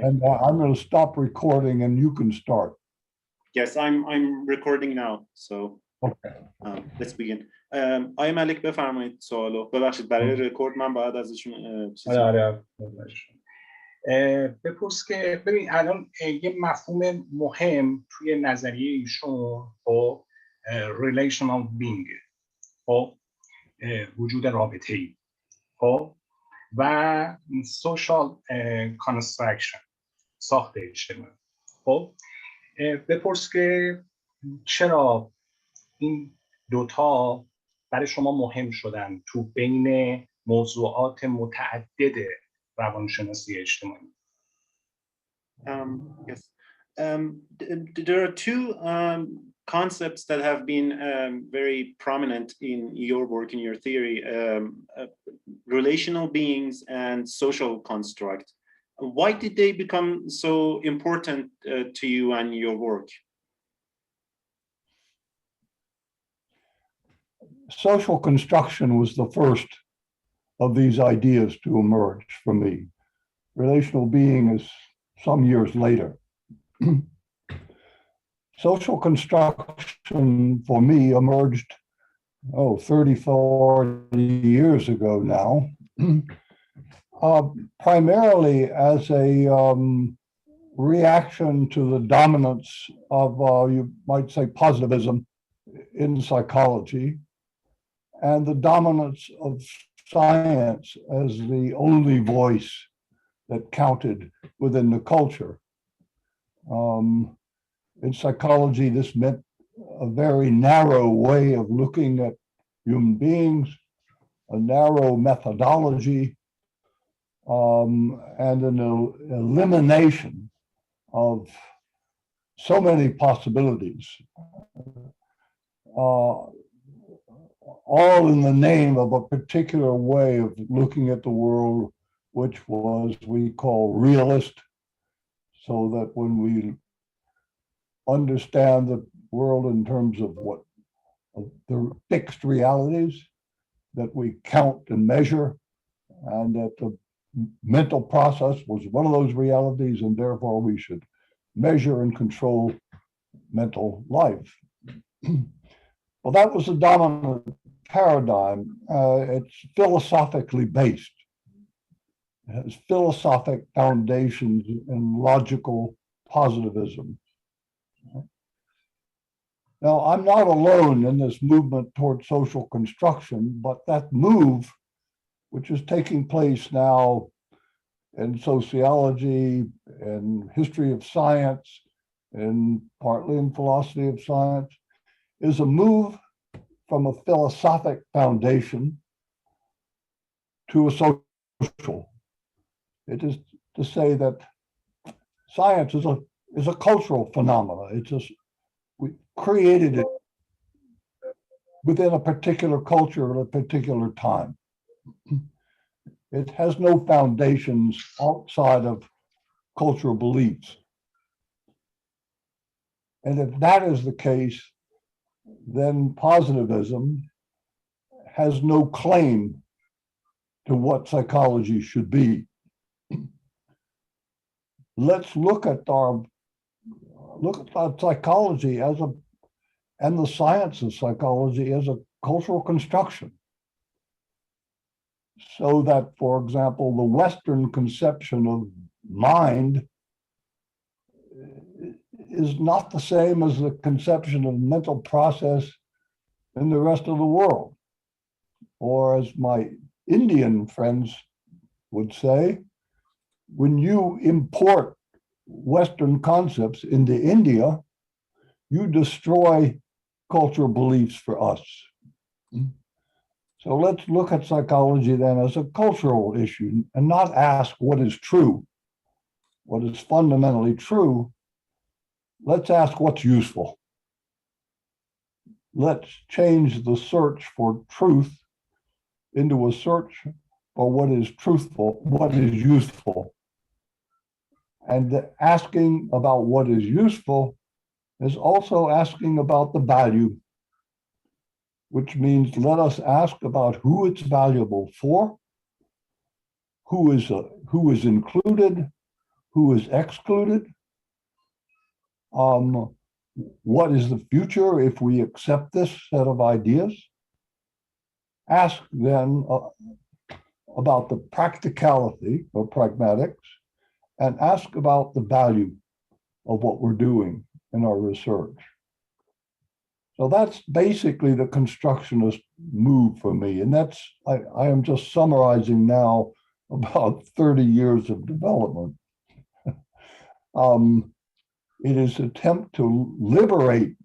And I'm going to stop recording and you can start. Yes, I'm recording now. So Okay. let's begin. آقای ملک بفرمایید سوالو. ببخشید برای رکورد من باید ازشون آره بپرس که ببین الان یه مفهوم مهم توی نظریه ایشون خب relational being خب وجود رابطه‌ای خب و social construction ساخت اجتماعی خب بپرس که چرا این دوتا برای شما مهم شدن تو بین موضوعات متعدد روانشناسی اجتماعی. Yes. There are two concepts that have been very prominent in your work, in your theory, relational beings and social construct. Why did they become so important to you and your work? Social construction was the first of these ideas to emerge for me. Relational being is some years later. Social construction for me emerged 30, 40 years ago now, primarily as a reaction to the dominance of, you might say, positivism in psychology, and the dominance of science as the only voice that counted within the culture. In psychology, this meant a very narrow way of looking at human beings, a narrow methodology, and an elimination of so many possibilities, all in the name of a particular way of looking at the world, which was we call realist, so that when we understand the world in terms of the fixed realities that we count and measure, and that the mental process was one of those realities, and therefore we should measure and control mental life. Well, that was the dominant paradigm. It's philosophically based. It has philosophic foundations in logical positivism. Now, I'm not alone in this movement toward social construction, but that move, which is taking place now in sociology and history of science, and partly in philosophy of science, is a move from a philosophic foundation to a social. It is to say that science is a cultural phenomenon. We created it within a particular culture at a particular time. It has no foundations outside of cultural beliefs. And if that is the case, then positivism has no claim to what psychology should be. Let's look at psychology and the science of psychology as a cultural construction. So that, for example, the Western conception of mind is not the same as the conception of mental process in the rest of the world. Or as my Indian friends would say, when you import Western concepts into India, you destroy cultural beliefs for us. So let's look at psychology then as a cultural issue and not ask what is true, what is fundamentally true. Let's ask what's useful. Let's change the search for truth into a search for what is truthful, what is useful. And asking about what is useful is also asking about the value, which means let us ask about who it's valuable for, who is included, who is excluded? What is the future if we accept this set of ideas? Ask then about the practicality or pragmatics, and ask about the value of what we're doing in our research. So that's basically the constructionist move for me. And that's, I am just summarizing now about 30 years of development. It is an attempt to liberate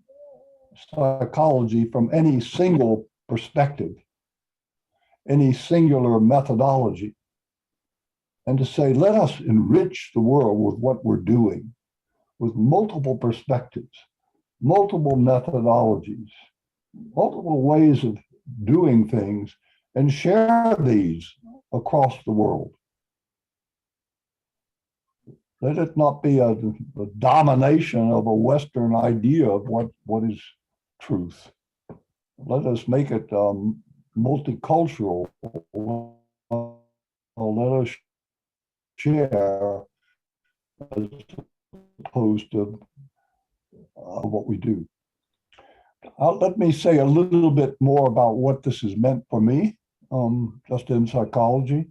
psychology from any single perspective, any singular methodology, and to say, let us enrich the world with what we're doing, with multiple perspectives, multiple methodologies, multiple ways of doing things, and share these across the world. Let it not be a domination of a Western idea of what is truth. Let us make it multicultural. Let us share as opposed to what we do. Let me say a little bit more about what this has meant for me, just in psychology.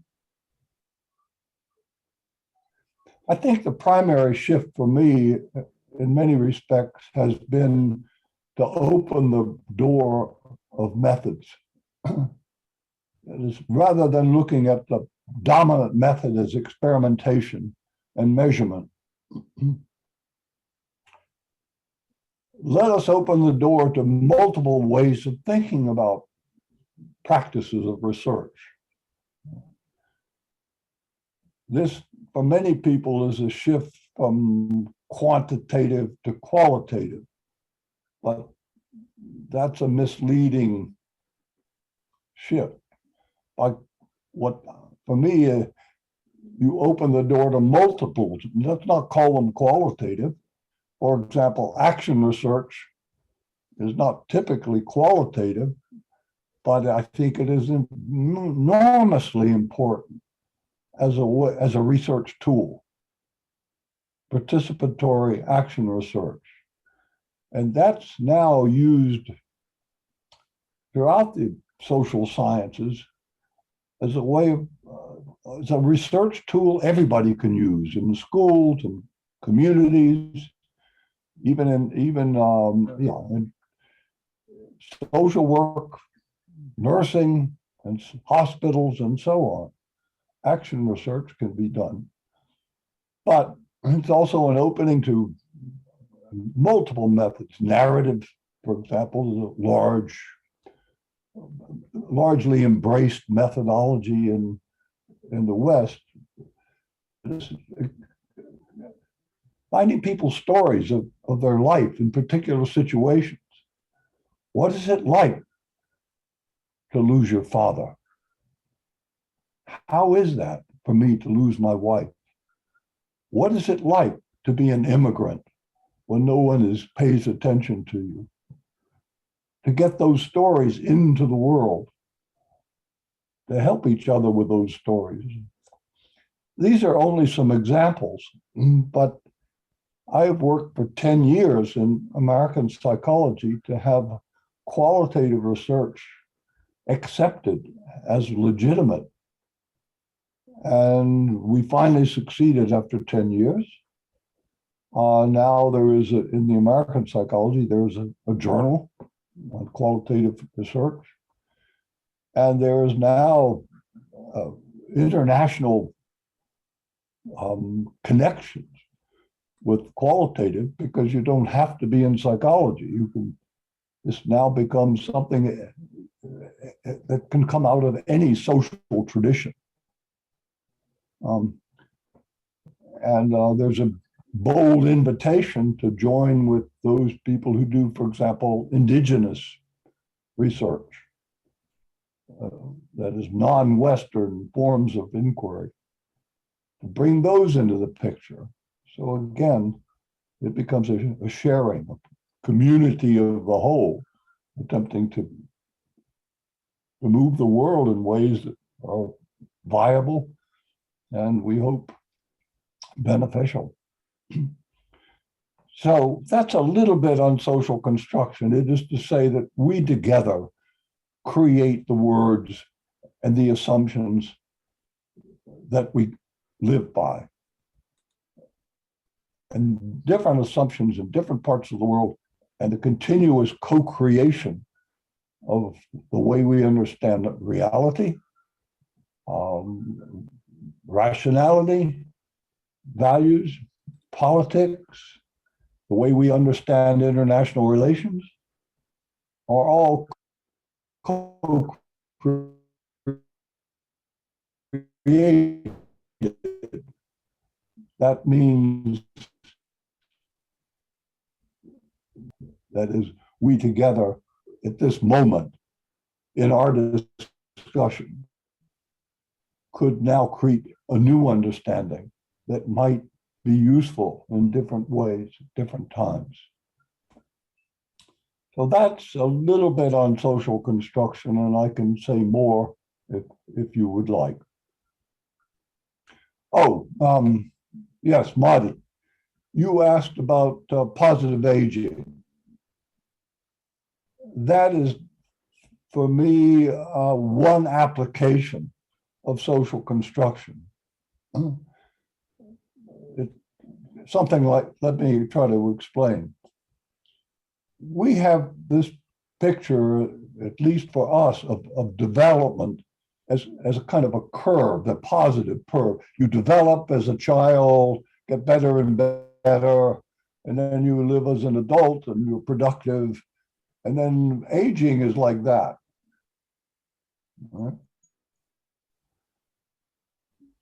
I think the primary shift for me, in many respects, has been to open the door of methods. Rather than looking at the dominant method as experimentation and measurement, let us open the door to multiple ways of thinking about practices of research. This, for many people, is a shift from quantitative to qualitative, but that's a misleading shift. Like what, for me, you open the door to multiples. Let's not call them qualitative. For example, action research is not typically qualitative, but I think it is enormously important as a research tool, participatory action research. And that's now used throughout the social sciences as a way of, as a research tool everybody can use in schools and communities, even in social work, nursing, and hospitals, and so on. Action research can be done. But it's also an opening to multiple methods. Narrative, for example, is a largely embraced methodology in the West. Finding people's stories of their life in particular situations. What is it like to lose your father? How is that for me to lose my wife? What is it like to be an immigrant when no one pays attention to you? To get those stories into the world, to help each other with those stories. These are only some examples, but I've worked for 10 years in American psychology to have qualitative research accepted as legitimate. And we finally succeeded after 10 years. Now there is, in the American psychology, there's a journal on qualitative research. And there is now international connections with qualitative, because you don't have to be in psychology. You can, this now becomes something that can come out of any social tradition. There's a bold invitation to join with those people who do, for example, indigenous research, that is non-Western forms of inquiry, to bring those into the picture. So again, it becomes a sharing, a community of the whole, attempting to move the world in ways that are viable and we hope beneficial. So that's a little bit on social construction. It is to say that we together create the words and the assumptions that we live by. And different assumptions in different parts of the world and the continuous co-creation of the way we understand reality, rationality, values, politics, the way we understand international relations are all co-created. That means that is we together at this moment in our discussion could now create a new understanding that might be useful in different ways, different times. So that's a little bit on social construction, and I can say more if you would like. Oh, yes, Marty, you asked about positive aging. That is, for me, one application of social construction. Something like, let me try to explain. We have this picture, at least for us, of development as a kind of a curve, the positive curve. You develop as a child, get better and better, and then you live as an adult and you're productive. And then aging is like that. Right?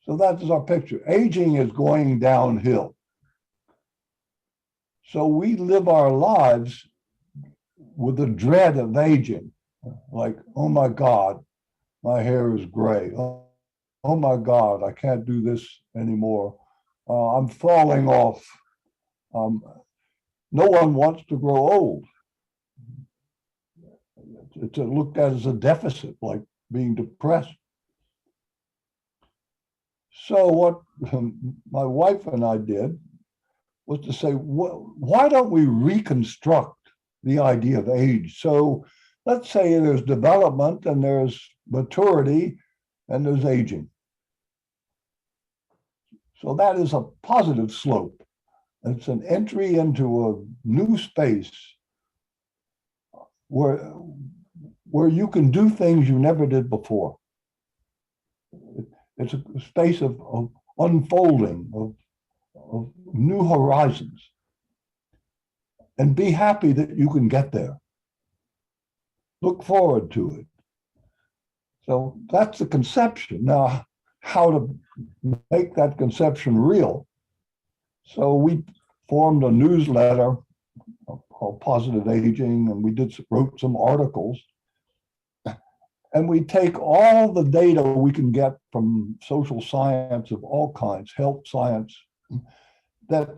So that is our picture. Aging is going downhill. So we live our lives with the dread of aging. Like, oh my God, my hair is gray. Oh my God, I can't do this anymore. I'm falling off. No one wants to grow old. It's looked at as a deficit, like being depressed. So what my wife and I did was to say, why don't we reconstruct the idea of age? So let's say there's development and there's maturity and there's aging. So that is a positive slope. It's an entry into a new space where you can do things you never did before. It's a space of unfolding, of new horizons. And be happy that you can get there. Look forward to it. So that's the conception. Now, how to make that conception real? So we formed a newsletter called Positive Aging, and we wrote some articles. And we take all the data we can get from social science of all kinds, health science, that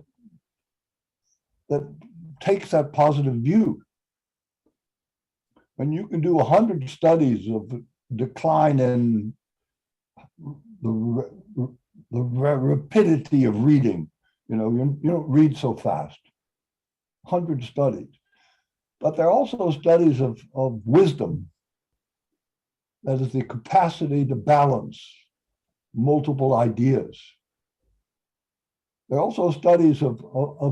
takes that positive view. When you can do 100 studies of decline in the rapidity of reading, you don't read so fast. 100 studies. But there are also studies of wisdom. That is the capacity to balance multiple ideas. There are also studies of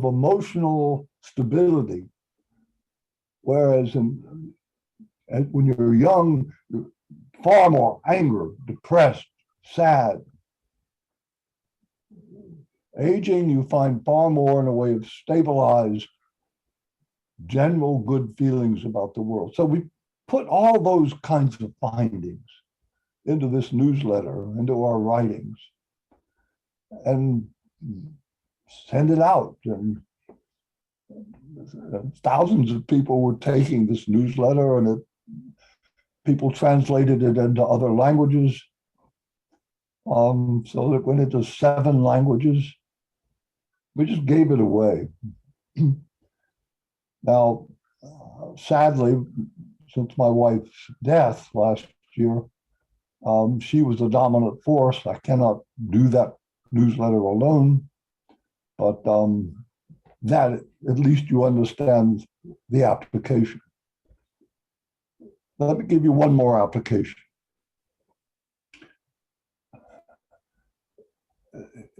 emotional stability, whereas when you're young, you're far more angry, depressed, sad. Aging, you find far more in a way of stabilized, general good feelings about the world. So we put all those kinds of findings into this newsletter, into our writings, and send it out. And thousands of people were taking this newsletter, and people translated it into other languages. So it went into 7 languages. We just gave it away. Now, sadly, since my wife's death last year, she was the dominant force. I cannot do that newsletter alone. but that at least you understand the application. Let me give you one more application.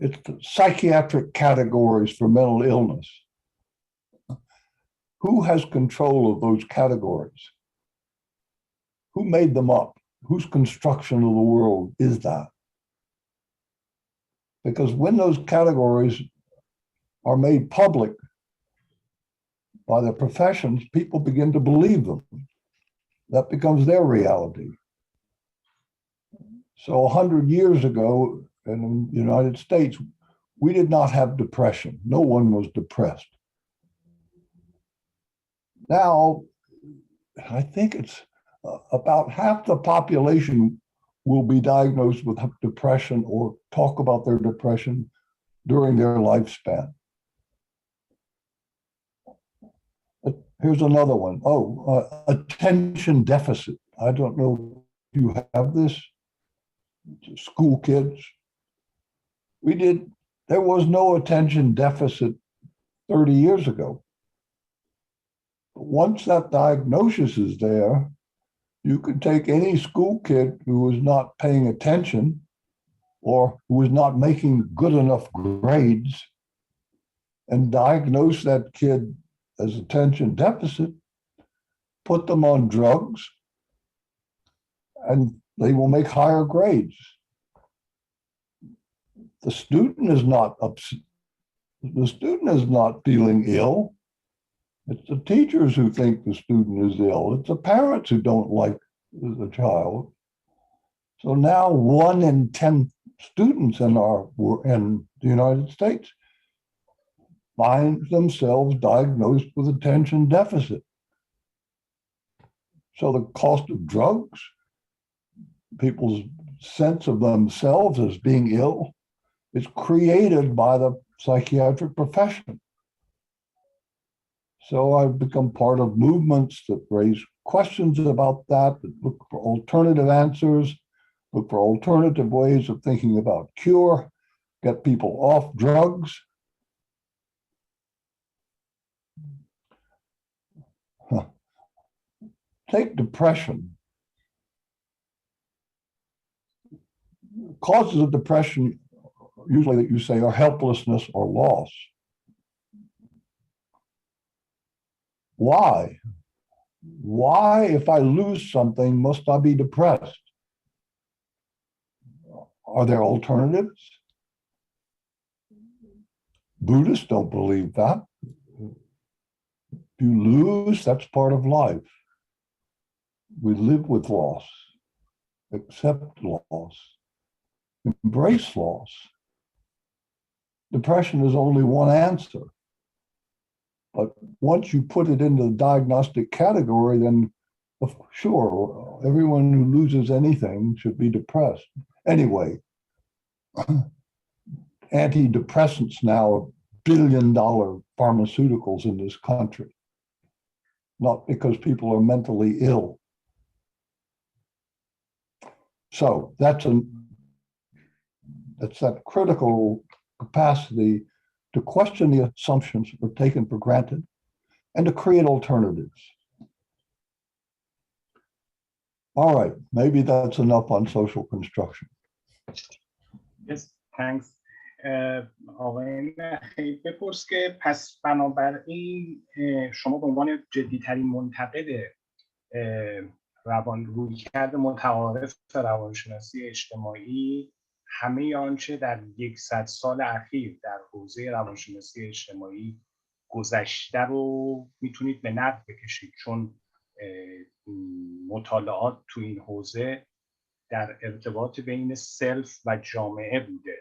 It's the psychiatric categories for mental illness. Who has control of those categories? Who made them up? Whose construction of the world is that? Because when those categories are made public by the professions, people begin to believe them. That becomes their reality. So 100 years ago in the United States, we did not have depression. No one was depressed. Now, I think it's about half the population will be diagnosed with depression or talk about their depression during their lifespan. Here's another one. Oh, attention deficit. I don't know if you have this. School kids. There was no attention deficit 30 years ago. But once that diagnosis is there, you can take any school kid who is not paying attention or who is not making good enough grades and diagnose that kid as attention deficit, put them on drugs, and they will make higher grades. The student is not upset. The student is not feeling ill. It's the teachers who think the student is ill. It's the parents who don't like the child. So now 1 in 10 students in the United States find themselves diagnosed with attention deficit. So the cost of drugs, people's sense of themselves as being ill, is created by the psychiatric profession. So I've become part of movements that raise questions about that look for alternative answers, look for alternative ways of thinking about cure, get people off drugs. Take depression. Causes of depression, usually that you say, are helplessness or loss. Why? Why, if I lose something, must I be depressed? Are there alternatives? Buddhists don't believe that. If you lose, that's part of life. We live with loss, accept loss, embrace loss. Depression is only one answer. But once you put it into the diagnostic category, then sure, everyone who loses anything should be depressed. Anyway, antidepressants now are billion-dollar pharmaceuticals in this country, not because people are mentally ill. So that's that critical capacity to question the assumptions that are taken for granted and to create alternatives. All right, maybe that's enough on social construction. Yes, thanks. آقای نخی بپرس که پس بنابراین شما به عنوان جدیترین منتقد رویکرد متعارف روانشناسی اجتماعی همه آنچه در 100 سال اخیر در حوزه روانشناسی اجتماعی گذشته رو میتونید به نقد بکشید، چون مطالعات تو این حوزه در ارتباط بین سلف و جامعه بوده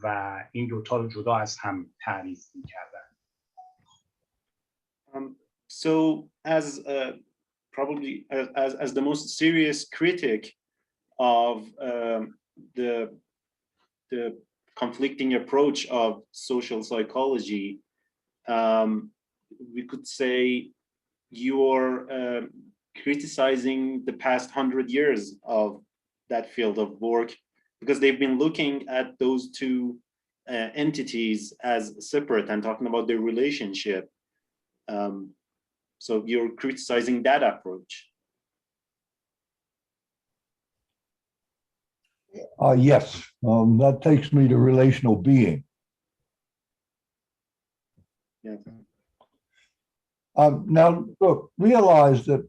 و این دوتا رو جدا از هم تعریف می‌کردن. So as probably as the most serious critic of the conflicting approach of social psychology, we could say you're criticizing the past 100 years of that field of work, because they've been looking at those two entities as separate and talking about their relationship. So you're criticizing that approach. Yes, that takes me to relational being. Yeah. Now, look, realize that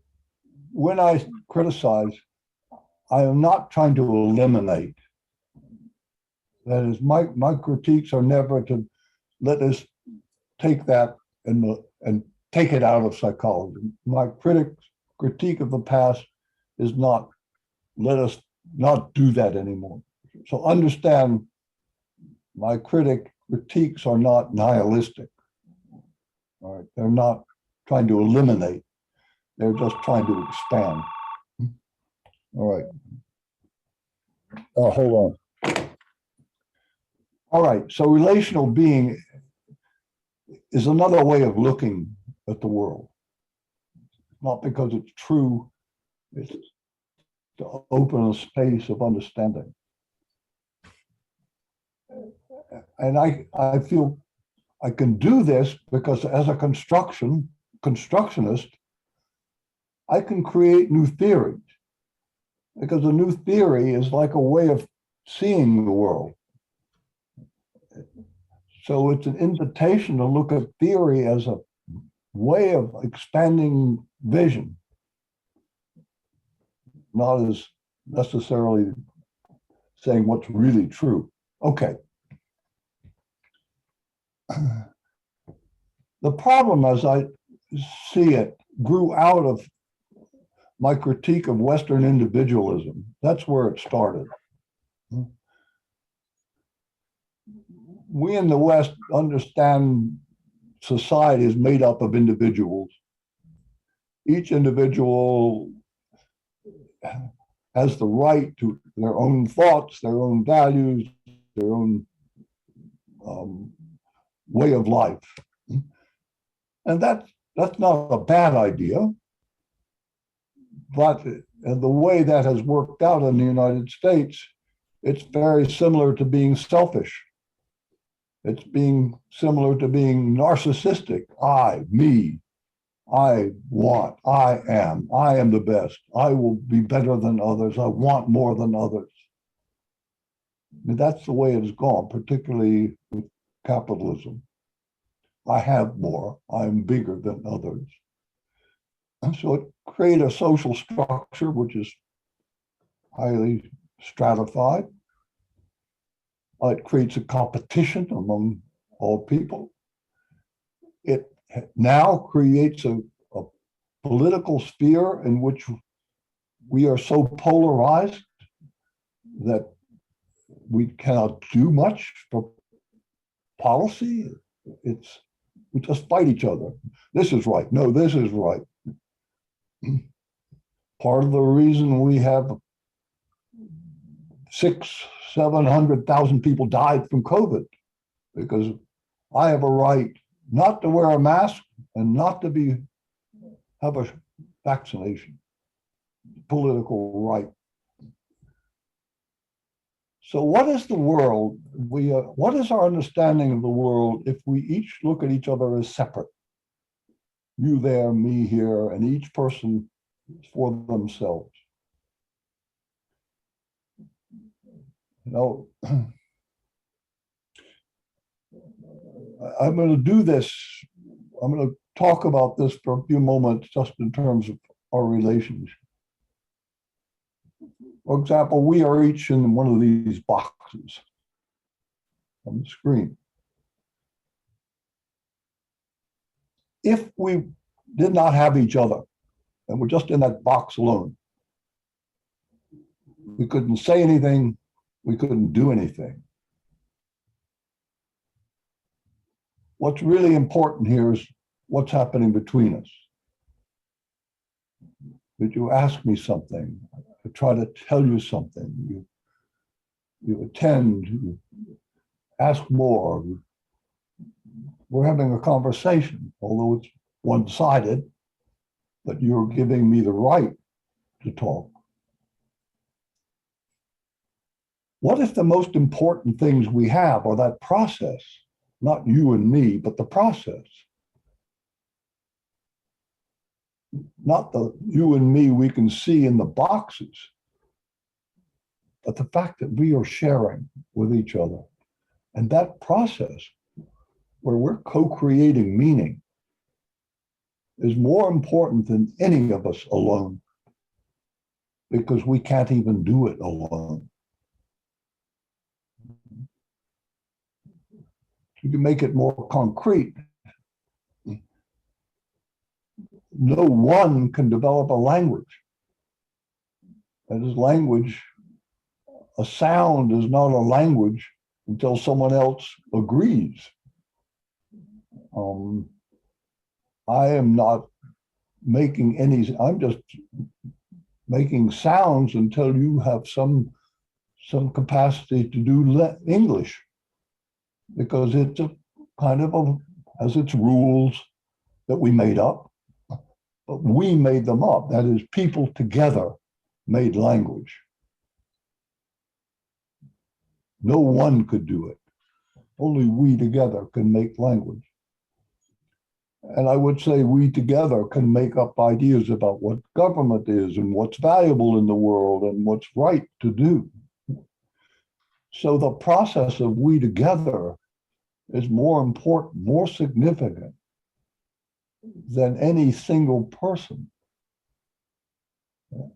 when I criticize, I am not trying to eliminate. That is, my critiques are never to let us take that and take it out of psychology. My critique of the past is not let us not do that anymore. So understand my critiques are not nihilistic. All right, they're not trying to eliminate. They're just trying to expand. All right. Hold on. All right. So relational being is another way of looking at the world. Not because it's true, it's to open a space of understanding. And I feel I can do this because as a constructionist, I can create new theories. Because a new theory is like a way of seeing the world. So it's an invitation to look at theory as a way of expanding vision, not as necessarily saying what's really true. Okay. The problem, as I see it, grew out of my critique of Western individualism. That's where it started. We in the West understand society is made up of individuals. Each individual has the right to their own thoughts, their own values, their own way of life. And that's not a bad idea. But the way that has worked out in the United States, it's very similar to being selfish. It's being similar to being narcissistic. I, me, I want, I am the best. I will be better than others. I want more than others. I mean, that's the way it's gone, particularly with capitalism. I have more. I'm bigger than others. And so it created a social structure which is highly stratified. It creates a competition among all people. It now creates a political sphere in which we are so polarized that we cannot do much for policy. We just fight each other. This is right. No, this is right. Part of the reason we have 600,000-700,000 people died from COVID, because I have a right not to wear a mask and not to have a vaccination. Political right. So what is the world? What is our understanding of the world if we each look at each other as separate? You there, me here, and each person for themselves. You know, I'm going to do this. I'm going to talk about this for a few moments just in terms of our relationship. For example, we are each in one of these boxes on the screen. If we did not have each other and we're just in that box alone, we couldn't say anything, we couldn't do anything. What's really important here is what's happening between us. Did you ask me something? I try to tell you something. You attend, you ask more. We're having a conversation, although it's one-sided, but you're giving me the right to talk. What if the most important things we have are that process, not you and me, but the process? Not the you and me we can see in the boxes, but the fact that we are sharing with each other. And that process where we're co-creating meaning is more important than any of us alone, because we can't even do it alone. You can make it more concrete. No one can develop a language. That is language. A sound is not a language until someone else agrees. I am not making any, I'm just making sounds until you have some capacity to do English, because it's a kind of has its rules that we made up, but we made them up. That is, people together made language. No one could do it. Only we together can make language. And I would say we together can make up ideas about what government is and what's valuable in the world and what's right to do. So the process of we together is more important, more significant than any single person. So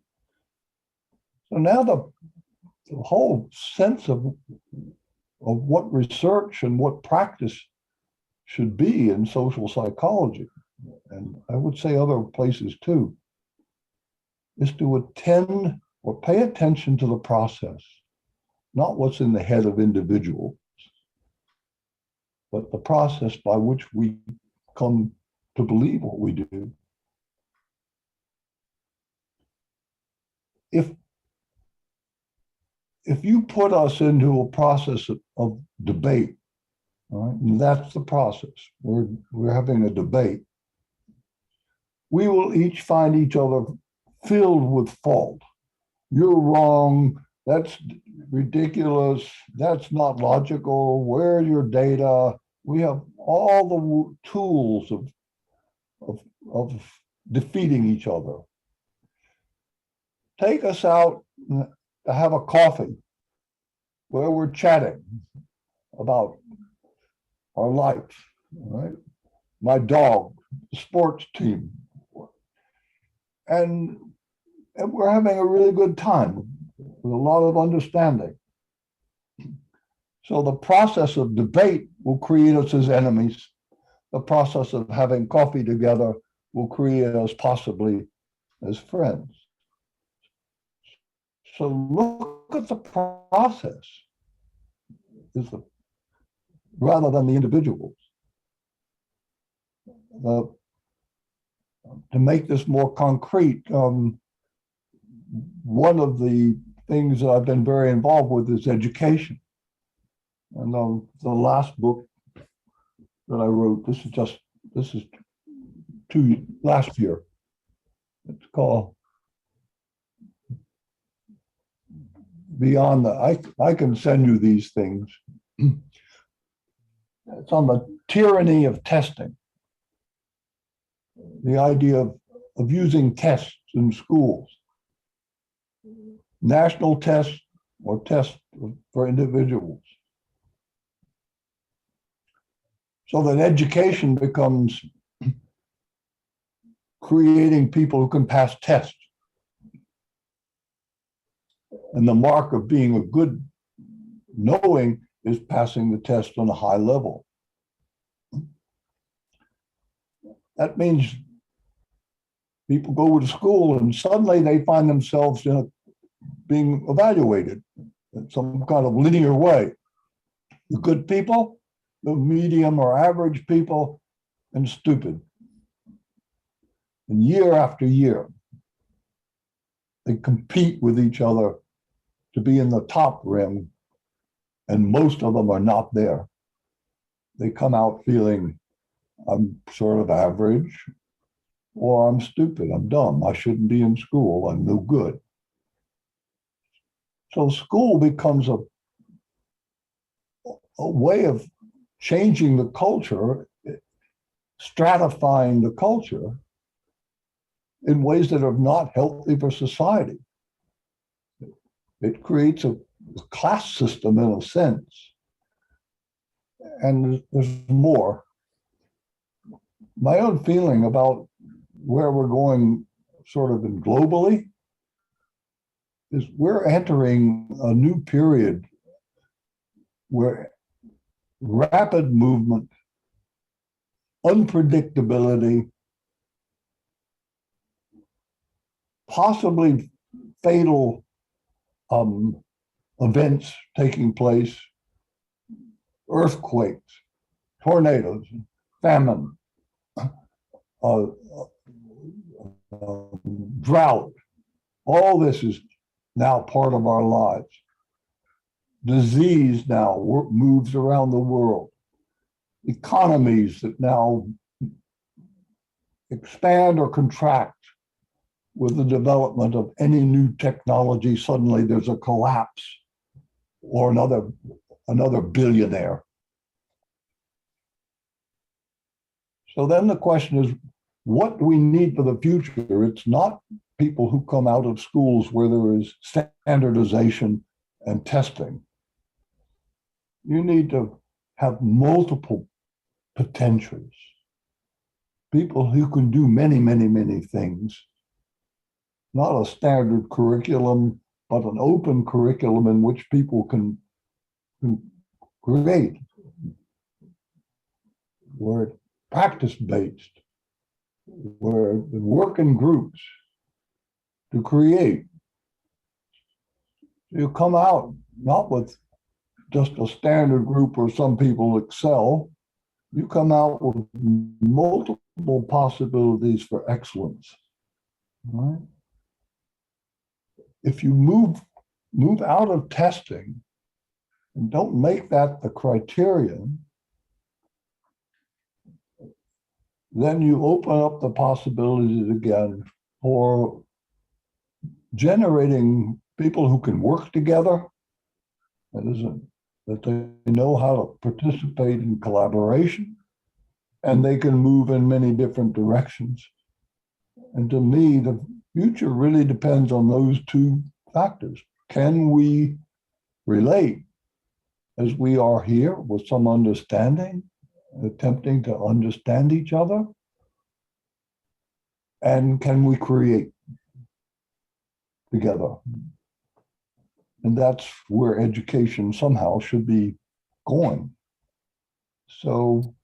now the whole sense of what research and what practice should be in social psychology, and I would say other places too, is to attend or pay attention to the process, not what's in the head of individuals, but the process by which we come to believe what we do. If you put us into a process of debate, right, and that's the process, we're having a debate, we will each find each other filled with fault. You're wrong, that's ridiculous, that's not logical, where are your data? We have all the tools of defeating each other. Take us out to have a coffee where we're chatting about our life, right? My dog, the sports team. And we're having a really good time with a lot of understanding. So the process of debate will create us as enemies. The process of having coffee together will create us possibly as friends. So look at the process rather than the individuals. To make this more concrete, one of the things that I've been very involved with is education. And the last book that I wrote, this is last year. It's called Beyond the, I can send you these things. It's on the tyranny of testing. The idea of using tests in schools. National tests or tests for individuals. So that education becomes creating people who can pass tests. And the mark of being a good knowing is passing the test on a high level. That means people go to school and suddenly they find themselves being evaluated in some kind of linear way. The good people, the medium or average people, and stupid. And year after year, they compete with each other to be in the top rim, and most of them are not there. They come out feeling, I'm sort of average, or I'm stupid, I'm dumb, I shouldn't be in school, I'm no good. So school becomes a a way of changing the culture, stratifying the culture in ways that are not healthy for society. It creates a class system in a sense. And there's more. My own feeling about where we're going sort of in globally is we're entering a new period where rapid movement, unpredictability, possibly fatal events taking place, earthquakes, tornadoes, famine, drought. All this is now part of our lives. Disease now moves around the world. Economies that now expand or contract with the development of any new technology. Suddenly there's a collapse or another billionaire. So then the question is, what do we need for the future? It's not people who come out of schools where there is standardization and testing. You need to have multiple potentials, people who can do many, many, many things. Not a standard curriculum, but an open curriculum in which people can create, where it's practice-based, where they work in groups to create. You come out not with just a standard group where some people excel. You come out with multiple possibilities for excellence. Right? If you move out of testing and don't make that the criterion, then you open up the possibilities again for generating people who can work together, that they know how to participate in collaboration, and they can move in many different directions. And to me, the future really depends on those two factors. Can we relate as we are here with some understanding, attempting to understand each other? And can we create together? And that's where education somehow should be going. So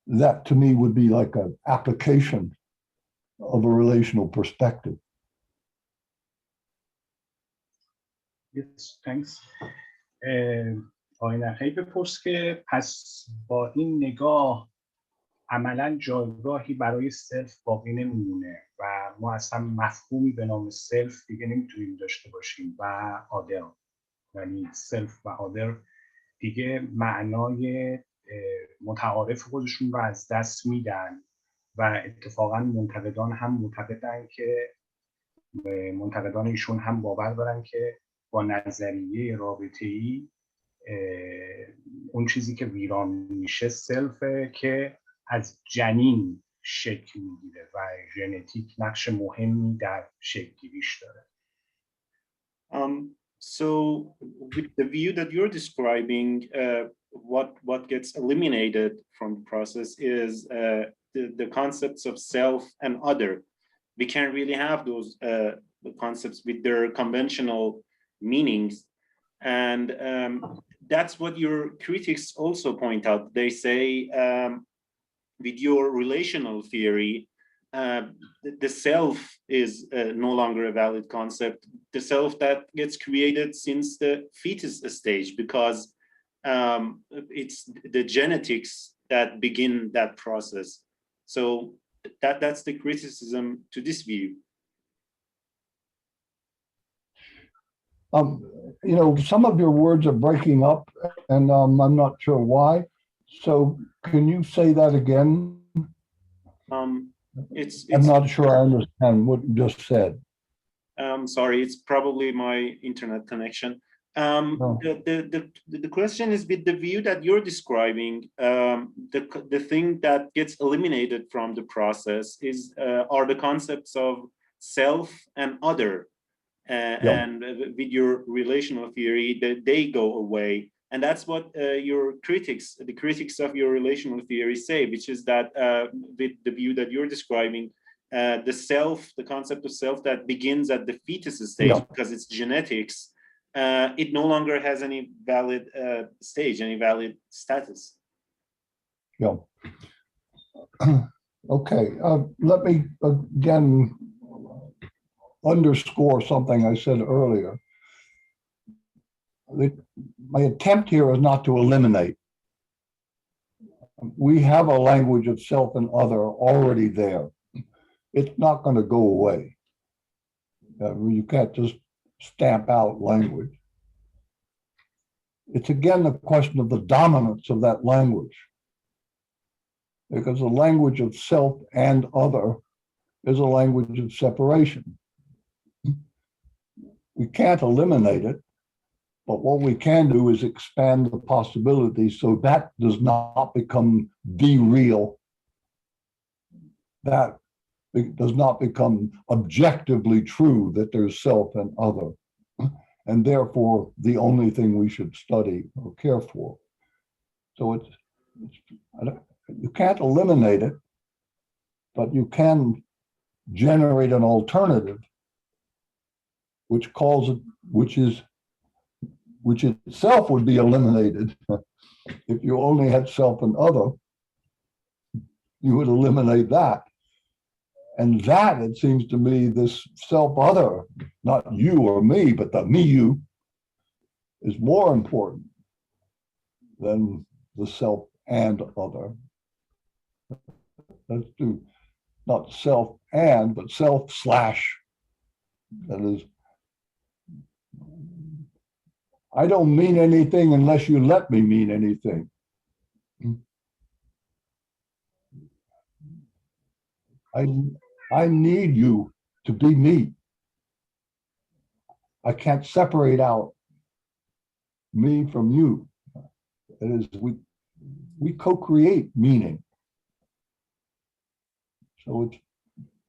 that to me would be like an application of a relational perspective. Yes, thanks. آقای نخعی بپرس که پس با این نگاه عملا جایگاهی برای سلف باقی نمیمونه و ما اصلا مفهومی به نام سلف دیگه نمیتونیم داشته باشیم و آدر، یعنی سلف و آدر دیگه معنای متعارف خودشون رو از دست میدن و اتفاقا منتقدان ایشون هم باور دارن که با نظریه رابطه‌ای اون چیزی که ویران میشه سلفه که از جنین شکل میگیره و ژنتیک نقش مهمی در شکل گیریش داره. So with the view that you're describing, what gets eliminated from the process is the concepts of self and other. We can't really have those concepts with their conventional meanings. And that's what your critics also point out. They say, with your relational theory, the self is no longer a valid concept. The self that gets created since the fetus stage, because it's the genetics that begin that process. So that's the criticism to this view. Some of your words are breaking up, and I'm not sure why. So can you say that again? I'm not sure I understand what you just said. Sorry, it's probably my internet connection. No. The question is, with the view that you're describing, the thing that gets eliminated from the process are the concepts of self and other. And with your relational theory, they go away. And that's what the critics of your relational theory say, which is that with the view that you're describing, the concept of self that begins at the fetus stage because it's genetics, it no longer has any valid stage, any valid status. Yeah. Okay. Let me again underscore something I said earlier. My attempt here is not to eliminate. We have a language of self and other already there. It's not going to go away. You can't just stamp out language. It's again the question of the dominance of that language. Because the language of self and other is a language of separation. We can't eliminate it, but what we can do is expand the possibilities so that does not become the real. That it does not become objectively true that there's self and other, and therefore the only thing we should study or care for. So you can't eliminate it, but you can generate an alternative which itself would be eliminated. If you only had self and other, you would eliminate that. And that, it seems to me, this self-other, not you or me, but the me-you, is more important than the self and other. Let's do not self and, but self slash. That is, I don't mean anything unless you let me mean anything. I need you to be me. I can't separate out me from you. It is we co-create meaning. So it's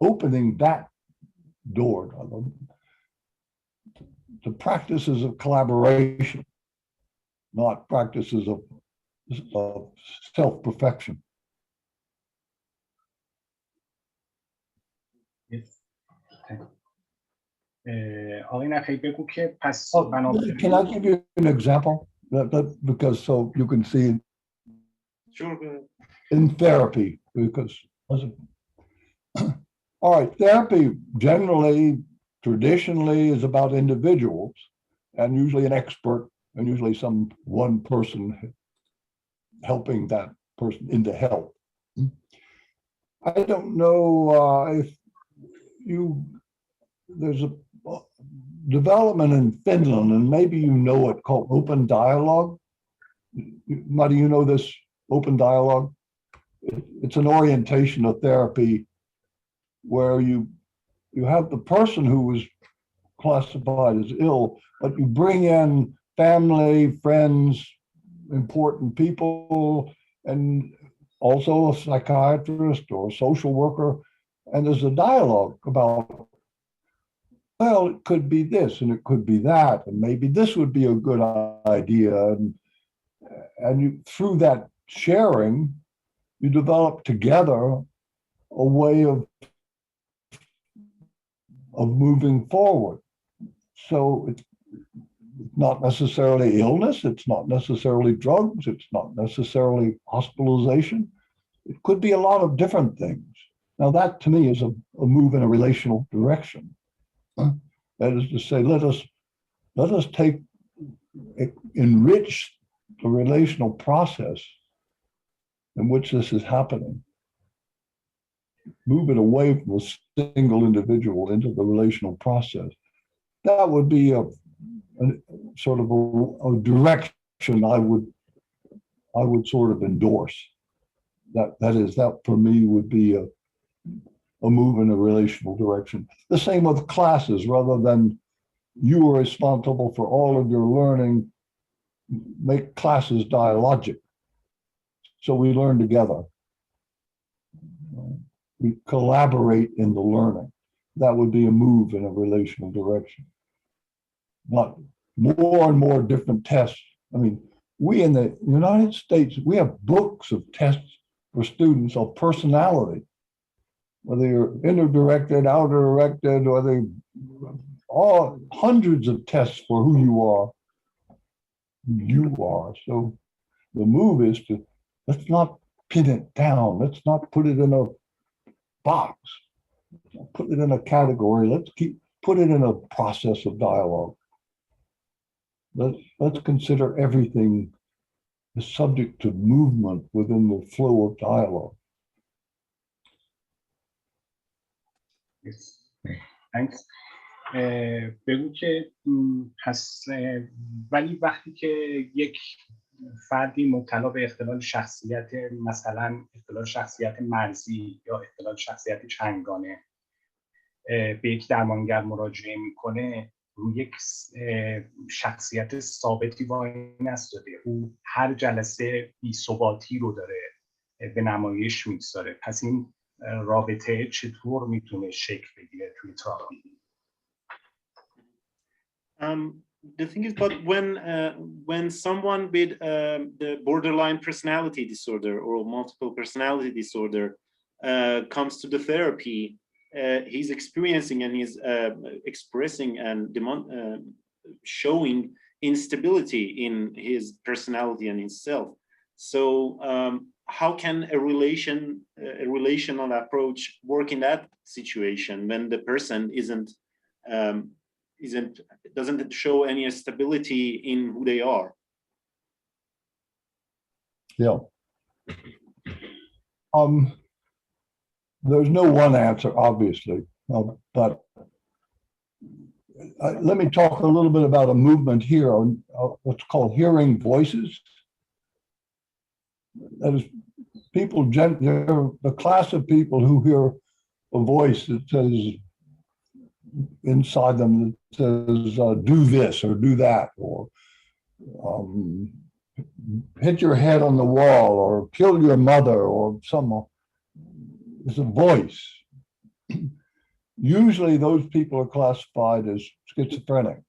opening that door to practices of collaboration, not practices of self-perfection. آقای نخی بگو که پس Can I give you an example? Because so you can see Sure. in therapy, because all right, therapy generally, traditionally is about individuals and usually an expert and usually one person helping that person into health. I don't know if there's a development in Finland, and maybe you know it, called open dialogue. Marty, you know this open dialogue? It's an orientation of therapy where you have the person who was classified as ill, but you bring in family, friends, important people, and also a psychiatrist or a social worker, and there's a dialogue about, well, it could be this and it could be that, and maybe this would be a good idea. And you, through that sharing, you develop together a way of moving forward. So it's not necessarily illness, it's not necessarily drugs, it's not necessarily hospitalization. It could be a lot of different things. Now that to me is a move in a relational direction. That is to say, let us enrich the relational process in which this is happening. Move it away from a single individual into the relational process. That would be a sort of a direction I would sort of endorse. That for me would be a move in a relational direction. The same with classes, rather than you are responsible for all of your learning, make classes dialogic. So we learn together. We collaborate in the learning. That would be a move in a relational direction. But more and more different tests. I mean, we in the United States, we have books of tests for students of personality, whether you're inner directed, outer directed, or they all hundreds of tests for who you are. So the move is to, let's not pin it down. Let's not put it in a box, put it in a category. Let's put it in a process of dialogue. Let's consider everything is subject to movement within the flow of dialogue. Yes. Thanks. بگو که پس ولی وقتی که یک فردی مبتلا به اختلال شخصیت، مثلا اختلال شخصیت مرزی یا اختلال شخصیت چنگانه، به یک درمانگر مراجعه میکنه، روی یک شخصیت ثابتی وای نستاده، او هر جلسه بی‌ثباتی رو داره به نمایش میگذاره. پس این رابطه چطور میتونه شکل بگیره توی تراپی؟ The thing is, but when someone with the borderline personality disorder or multiple personality disorder comes to the therapy, he's experiencing and he's expressing and showing instability in his personality and himself. So how can a relational approach work in that situation when the person doesn't show any stability in who they are? Yeah. There's no one answer, obviously, but let me talk a little bit about a movement here on what's called hearing voices. That is, people, the class of people who hear a voice that says inside them that says do this or do that, or hit your head on the wall or kill your mother, or someone. It's a voice. Usually those people are classified as schizophrenic.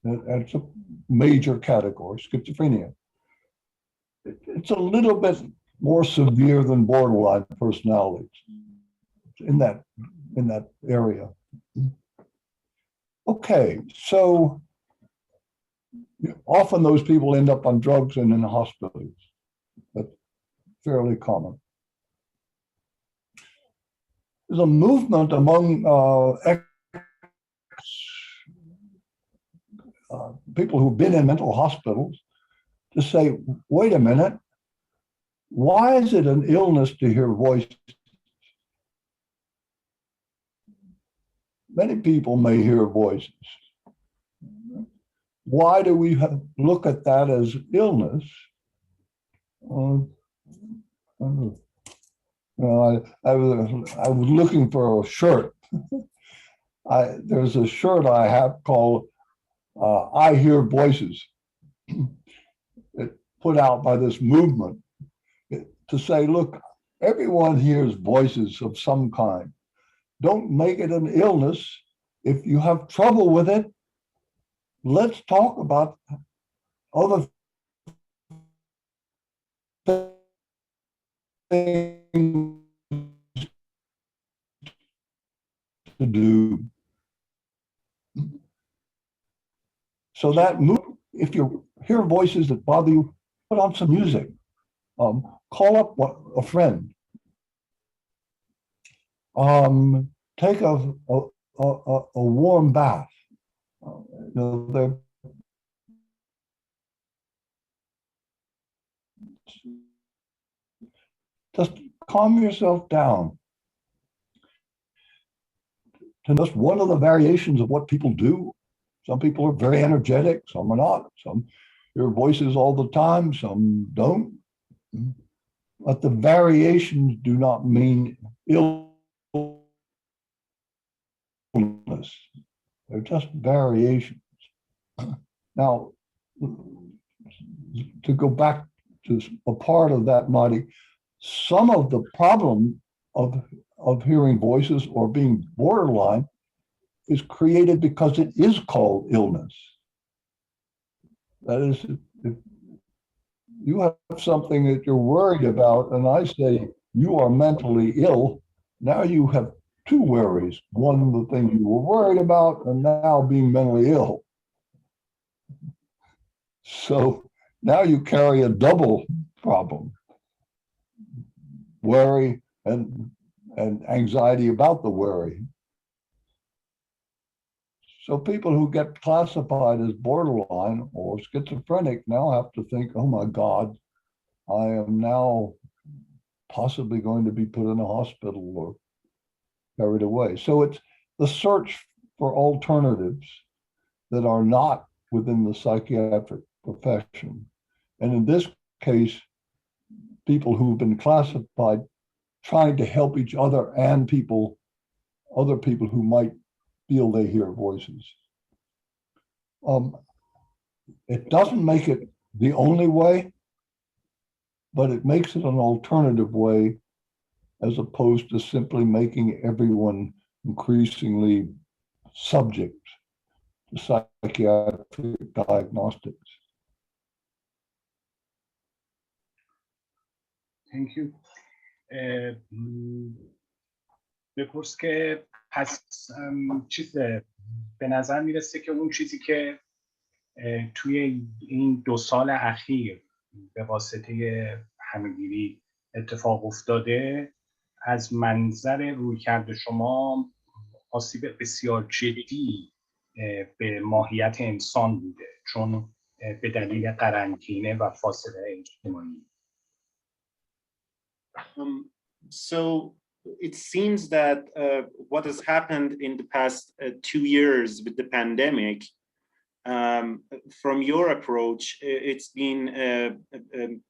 That's a major category, schizophrenia. It's a little bit more severe than borderline personalities in that area. Okay, so often those people end up on drugs and in hospitals. That's fairly common. There's a movement among people who've been in mental hospitals to say, wait a minute, why is it an illness to hear voices? Many people may hear voices. Why do we look at that as illness? I was looking for a shirt. There's a shirt I have called I Hear Voices. It put out by this movement to say, look, everyone hears voices of some kind. Don't make it an illness. If you have trouble with it, let's talk about other things to do. So that if you hear voices that bother you, put on some music. Call up a friend. Take a warm bath. Just calm yourself down. And that's one of the variations of what people do. Some people are very energetic, some are not. Some hear voices all the time, some don't. But the variations do not mean illness. They're just variations. Now, to go back to a part of that, Marty, some of the problem of hearing voices or being borderline is created because it is called illness. That is, if you have something that you're worried about, and I say you are mentally ill, now you have two worries. One, the thing you were worried about, and now being mentally ill. So now you carry a double problem, worry and anxiety about the worry. So people who get classified as borderline or schizophrenic now have to think, oh my God, I am now possibly going to be put in a hospital or carried away. So it's the search for alternatives that are not within the psychiatric profession. And in this case, people who've been classified trying to help each other and other people who might feel they hear voices. It doesn't make it the only way, but it makes it an alternative way as opposed to simply making everyone increasingly subject to psychiatric diagnostics. Thank you. بپرس که پس به نظر میرسه که اون چیزی که توی این 2 سال اخیر به واسطه همه‌گیری اتفاق افتاده از منظر رویکرد شما آسیب بسیار جدی به ماهیت انسان بوده چون به دلیل قرنطینه و فاصله اجتماعی. So it seems that what has happened in the past 2 years with the pandemic, from your approach, it's been a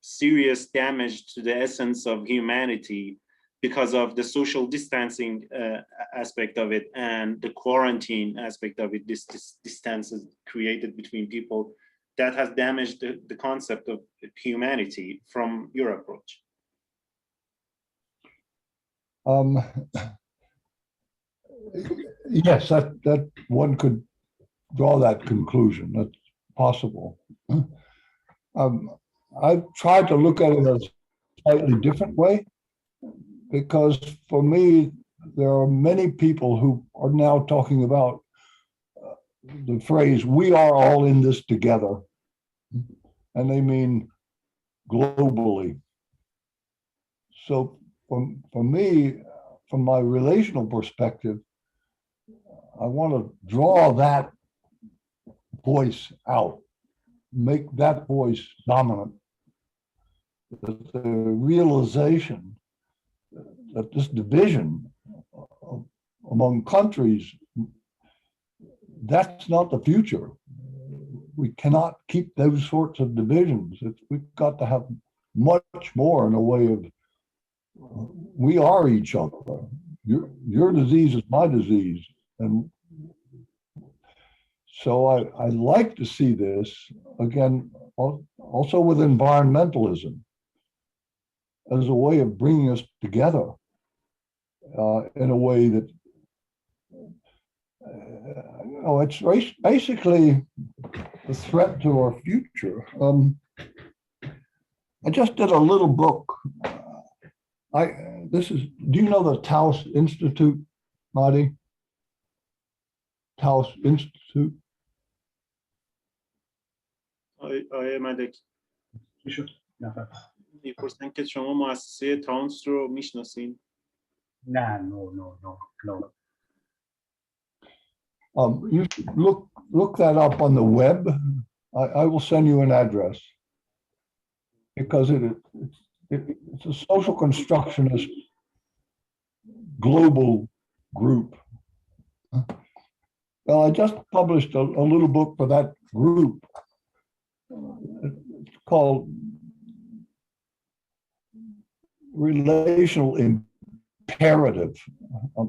serious damage to the essence of humanity because of the social distancing aspect of it and the quarantine aspect of it, this distance created between people that has damaged the concept of humanity from your approach. Yes, that one could draw that conclusion. That's possible. I've tried to look at it a slightly different way because for me, there are many people who are now talking about the phrase, we are all in this together. And they mean globally. So for me, from my relational perspective, I want to draw that voice out, make that voice dominant. The realization that this division among countries, that's not the future. We cannot keep those sorts of divisions. We've got to have much more in a way of we are each other. Your disease is my disease. And so I like to see this, again, also with environmentalism, as a way of bringing us together in a way that, it's basically a threat to our future. I just did a little book. Do you know the Taos Institute, Marty? Taos Institute? آیا مدک میپرسن که شما مؤسسه تاونس رو میشناسین؟ نه no. You look that up on the web. I will send you an address because it's a social constructionist global group. Well, I just published a little book for that group. It's called Relational Imperative.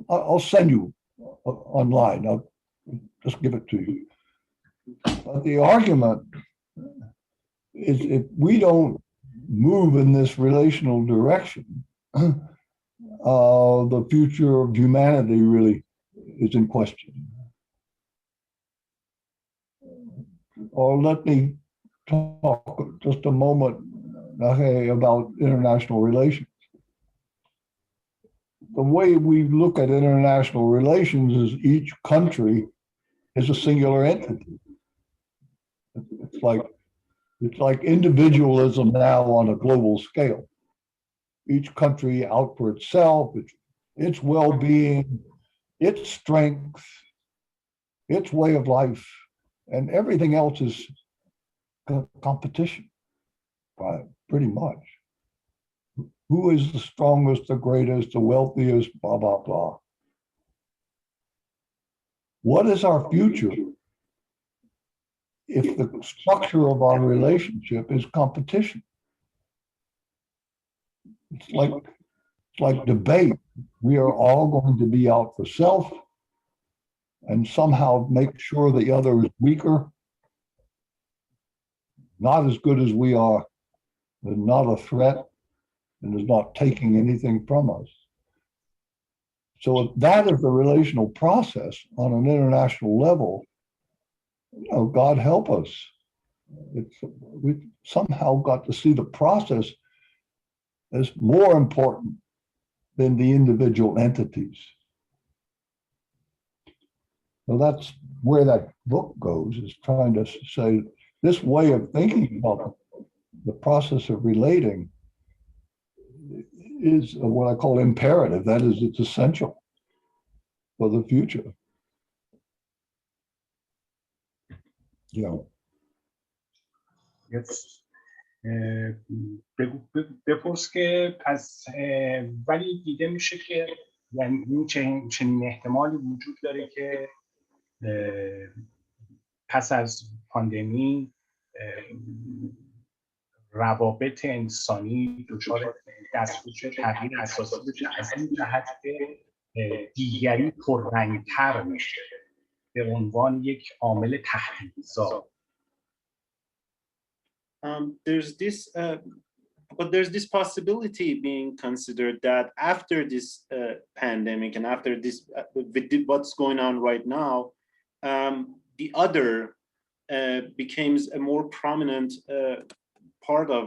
I'll send you online. just give it to you. But the argument is if we don't move in this relational direction, the future of humanity really is in question. Or let me talk just a moment, okay, about international relations. The way we look at international relations is each country is a singular entity. It's like individualism now on a global scale. Each country out for itself, its well-being, its strength, its way of life, and everything else is competition, right? Pretty much. Who is the strongest, the greatest, the wealthiest, blah, blah, blah. What is our future if the structure of our relationship is competition? It's like debate. We are all going to be out for self and somehow make sure the other is weaker, not as good as we are, and not a threat, and is not taking anything from us. So if that is the relational process on an international level, God help us. We somehow got to see the process as more important than the individual entities. So that's where that book goes, is trying to say this way of thinking about the process of relating is what I call imperative. That is, it's essential for the future. Yes. بپرس که پس ولی دیده میشه که یعنی این چنین احتمالی وجود داره که پس از پاندمی روابط انسانی دچار دستخوش تغییر اساسی بشه از این جهت که دیگری پررنگ‌تر میشه به عنوان یک عامل تهدیدزا. There's this possibility being considered that after this pandemic and after this, with what's going on right now, the other becomes a more prominent part of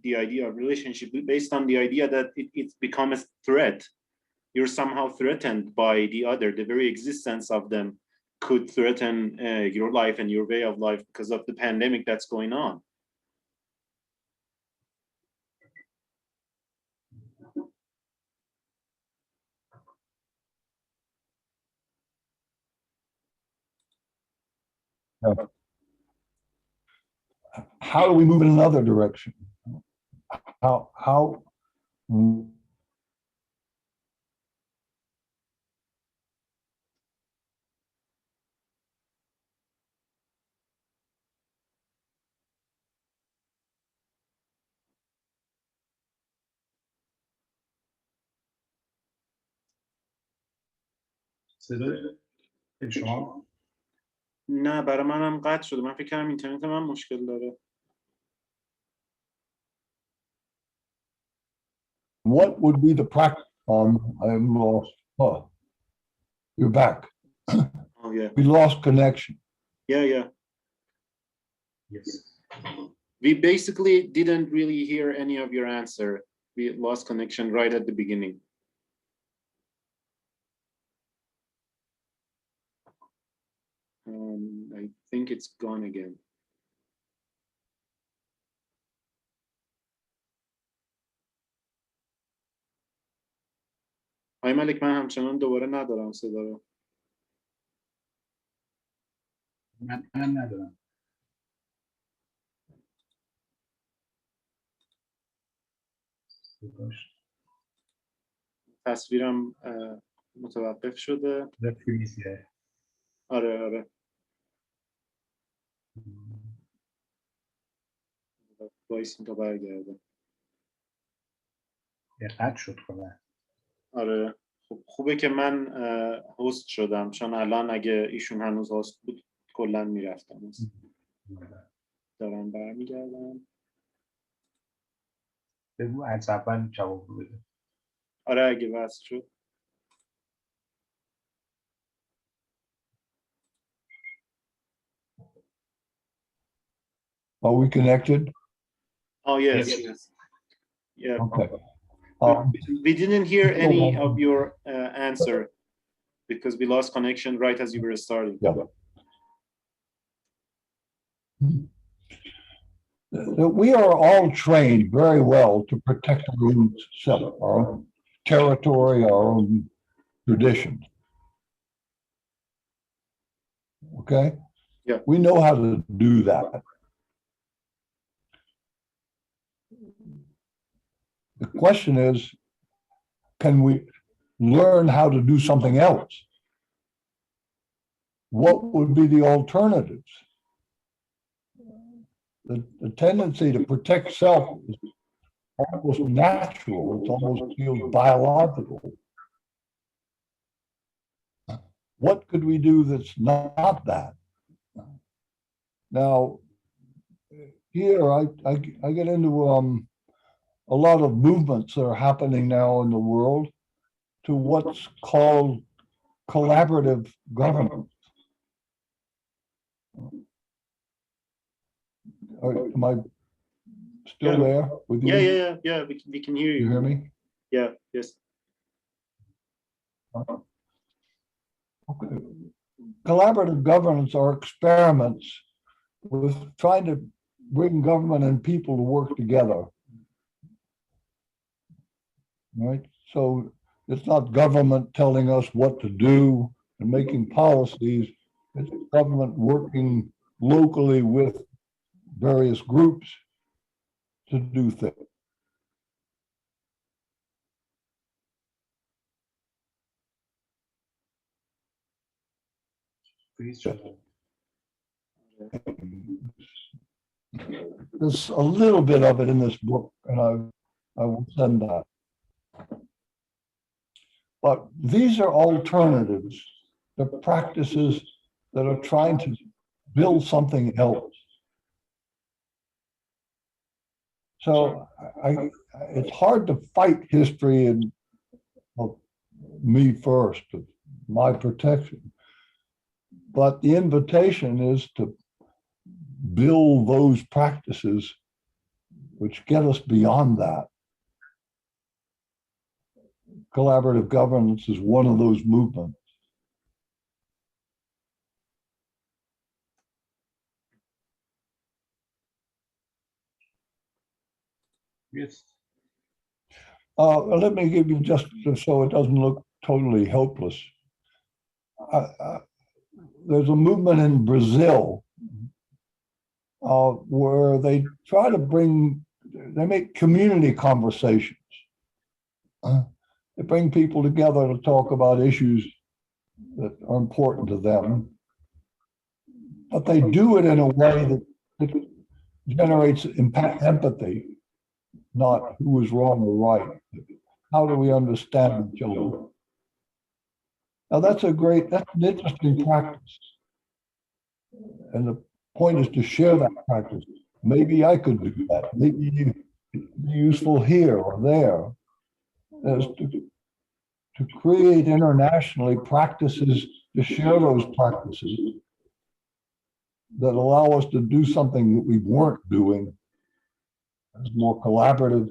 the idea of relationship, based on the idea that it's become a threat. You're somehow threatened by the other. The very existence of them could threaten your life and your way of life because of the pandemic that's going on. How do we move in another direction? How شما نه برای منم قطع شده. من فکر کنم اینترنت من مشکل داره. What would be the practice? I'm lost. Oh, you're back. Oh yeah. We lost connection. Yeah. Yes. We basically didn't really hear any of your answer. We lost connection right at the beginning. I think it's gone again. آقای ملک من همچنان دوباره ندارم صدا رو. من ندارم. تصویرم متوقف شده. آره. وایسیم تا برگرده. دقت شد کنه. آره. خب خوبه که من هست شدم، چون الان اگه ایشون هنوز هست بود کلا میرفتم. دارم برمیگردم. بگو از اول جواب رو بده. آره اگه وصل شد. Are we connected? Oh yes, Yes. yes. Yeah. Okay. We didn't hear any of your answer because we lost connection right as you were starting. Yeah. We are all trained very well to protect our own self, our own territory, our own traditions. Okay? Yeah. We know how to do that. The question is, can we learn how to do something else? What would be the alternatives? The tendency to protect self is almost natural. It almost feels biological. What could we do that's not that? Now, here I get into a lot of movements that are happening now in the world to what's called collaborative governance. Am I still Yeah. there with you? Yeah. We can hear you. You hear me? Yeah. Yes. Okay. Collaborative governance are experiments with trying to bring government and people to work together. Right? So it's not government telling us what to do and making policies. It's government working locally with various groups to do things. فریز شده. There's a little bit of it in this book, and I will send that. But these are alternatives, the practices that are trying to build something else. So it's hard to fight history and of me first, of my protection. But the invitation is to build those practices which get us beyond that. Collaborative governance is one of those movements. Yes. Let me give you just so it doesn't look totally helpless. There's a movement in Brazil where they try to they make community conversations. They bring people together to talk about issues that are important to them. But they do it in a way that generates empathy, not who is wrong or right. How do we understand each other? Now that's an interesting practice. And the point is to share that practice. Maybe I could do that. Maybe it'd be useful here or there. As to create internationally practices, to share those practices that allow us to do something that we weren't doing as more collaborative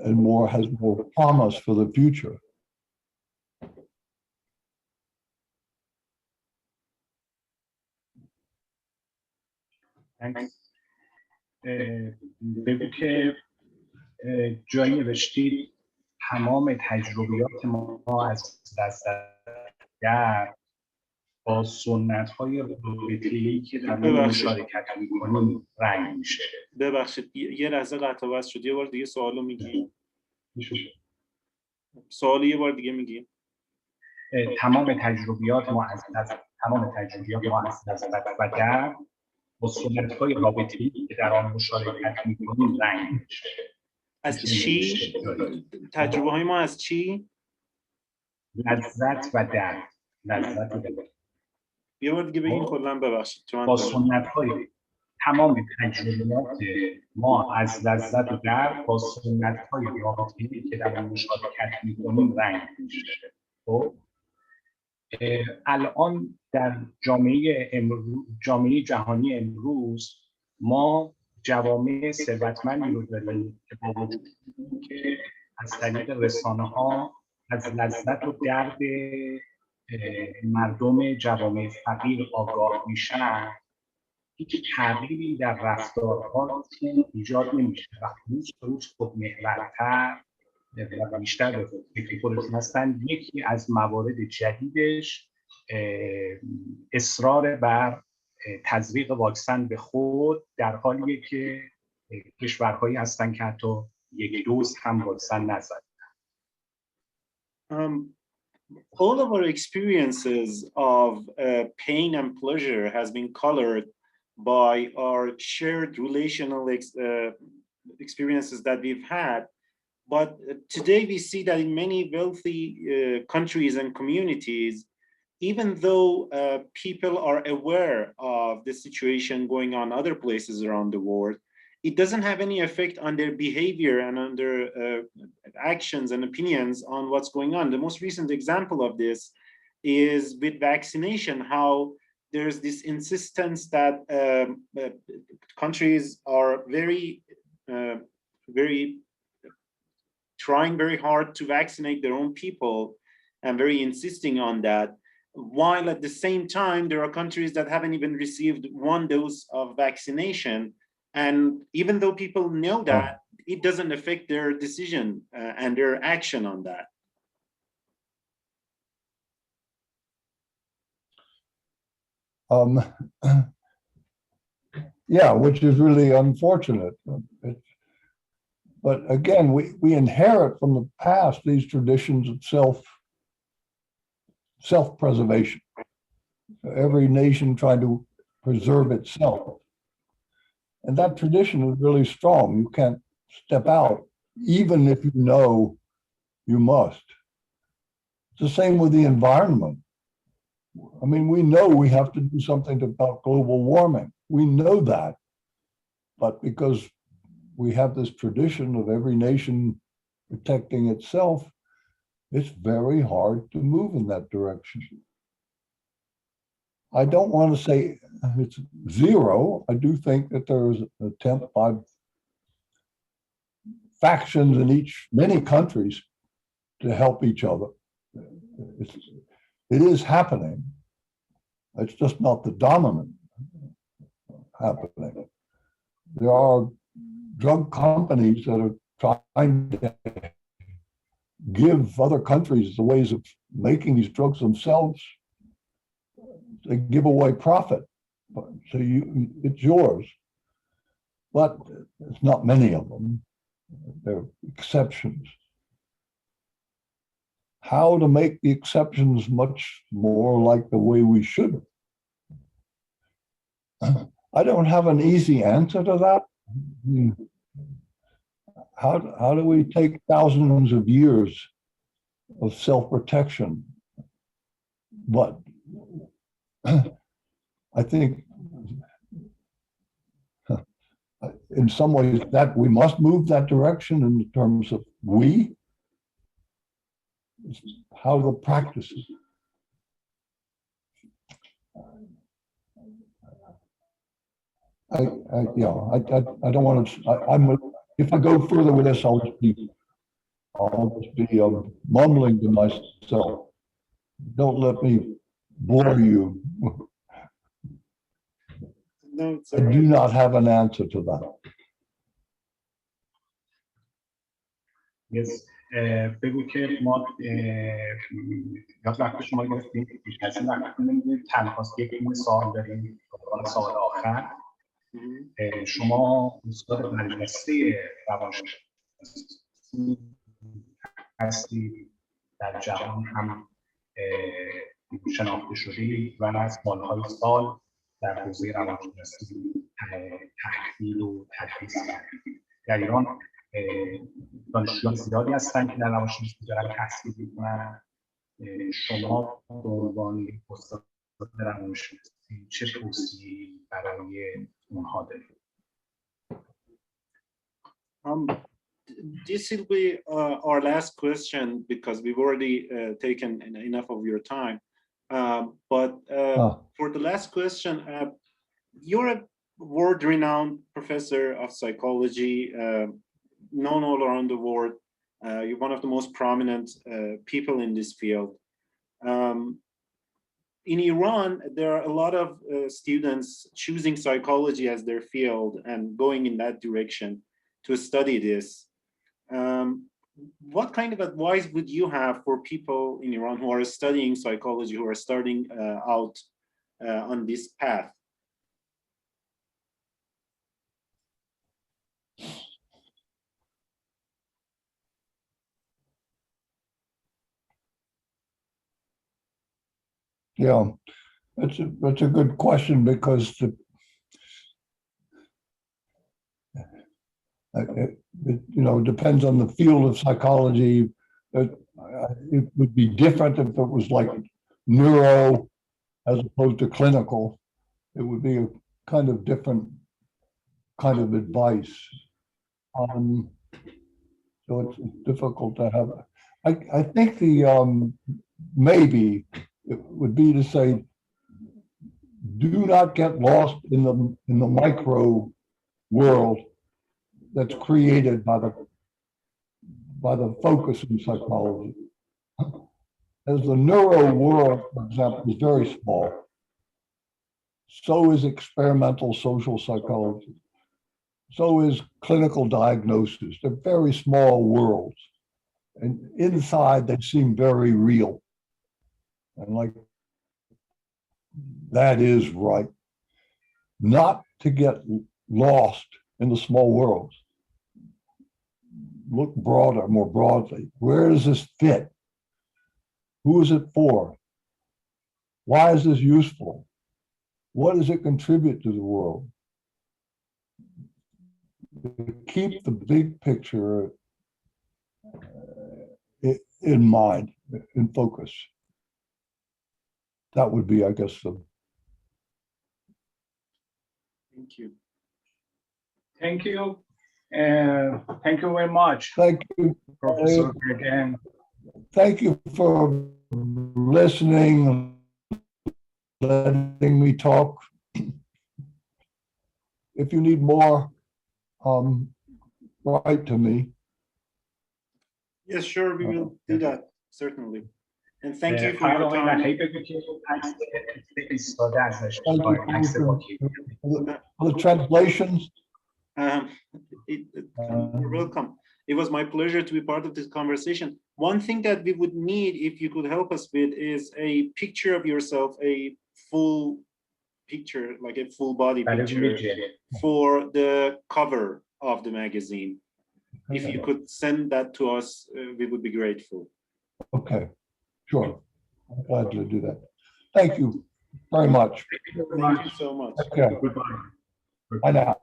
and has more promise for the future. بگو که جایی نوشتید تمام تجربیات ما از دست در با سنت‌های رابطه‌ای که در اون مشارکت می‌کنیم رنگ میشه. ببخشید یه لحظه قطع و وصل شد. یه بار دیگه سوالو میگی؟ سوال یه بار دیگه میگی؟ تمام تجربیات ما از دست و در با سنت‌های رابطه‌ای که در آن مشارکت می‌کنیم رنگ میشه. از چی؟ تجربه های ما از چی؟ لذت و درد. لذت و درد. یه بار دیگه بگین کلا ببخشید چون با سنت‌های تمام تجربیات ما از لذت و درد با سنت‌های رابطه‌ای که در اون مشارکت می‌کنیم رنگ میشه. خب الان در جامعه جهانی امروز ما جوامع ثروتمندی رو داریم که با وجود که از طریق رسانه‌ها از لذت و درد مردم جوامع فقیر آگاه میشن، هیچ تغییری در رفتارهاشون ایجاد نمیشه و روز به روز خودمحورتر و بیشتر به فکر خودشون هستن. یکی از موارد جدیدش اصرار بر تزریق واکسن به خود در حالیه که کشورهایی هستن که حتی یک دوز هم واکسن نزدن. All of our experiences of pain and pleasure has been colored by our shared relational experiences that we've had. But today we see that in many wealthy countries and communities, even though people are aware of the situation going on other places around the world, it doesn't have any effect on their behavior and on their actions and opinions on what's going on. The most recent example of this is with vaccination, how there's this insistence that countries are very trying very hard to vaccinate their own people and very insisting on that, while at the same time there are countries that haven't even received one dose of vaccination. And even though people know that, it doesn't affect their decision and their action on that. Yeah, which is really unfortunate. But again, we inherit from the past these traditions of self-preservation. Every nation trying to preserve itself. And that tradition is really strong. You can't step out, even if you know you must. It's the same with the environment. I mean, we know we have to do something about global warming. We know that. But because we have this tradition of every nation protecting itself, it's very hard to move in that direction. I don't want to say it's zero. I do think that there is an attempt by factions in many countries to help each other. It is happening. It's just not the dominant happening. There are drug companies that are trying to give other countries the ways of making these drugs themselves. They give away profit, so it's yours. But it's not many of them. There are exceptions. How to make the exceptions much more like the way we should? I don't have an easy answer to that. How do we take thousands of years of self-protection? But I think in some ways that we must move that direction in terms of how the practices. I don't want to. If I go further with this, I'll just be mumbling to myself. Don't let me bore you. No, I do not have an answer to that. Yes. بگو که ما یاد وقت شما گفتیم بیش از این وقت نمیدونیم تنهاست یک سوال داریم سوال آخر. شما استاد برجسته روانشناسی هستید، در جهان هم شناخته شدید و سالهای سال در حوزه روانشناسی تحقیق و تدریس کردید. در ایران دانشجویان زیادی هستند که در روانشناسی دارن تحصیل می‌کنن شما به عنوان یک استاد روانشناسی چه توصیه‌ای برای اونها دارید؟ This will be our last question because we've already taken enough of your time. But for the last question, you're a world-renowned professor of psychology, known all around the world. You're one of the most prominent people in this field. In Iran, there are a lot of students choosing psychology as their field and going in that direction to study this. What kind of advice would you have for people in Iran who are studying psychology, who are starting out on this path? Yeah, that's a good question because it depends on the field of psychology. It would be different if it was like neuro as opposed to clinical. It would be a kind of different kind of advice. So it's difficult to have. I think the maybe it would be to say, do not get lost in the micro world that's created by the focus in psychology. As the neuro world, for example, is very small, so is experimental social psychology. So is clinical diagnosis. They're very small worlds. And inside, they seem very real. And like, that is right. Not to get lost in the small worlds. Look broader, more broadly. Where does this fit? Who is it for? Why is this useful? What does it contribute to the world? Keep the big picture in mind, in focus. That would be, I guess, Thank you. Thank you. Thank you very much. Thank you, Professor Gergen. Thank you for listening, letting me talk. If you need more, write to me. Yes, sure, we will do that, certainly. And thank you for your time. For the translations. You're welcome. It was my pleasure to be part of this conversation. One thing that we would need, if you could help us with, is a picture of yourself, a full picture, like a full body picture for the cover of the magazine. If you could send that to us, we would be grateful. Okay, sure. I'm glad to do that. Thank you very much. Thank you so much. Okay. Goodbye. Bye now.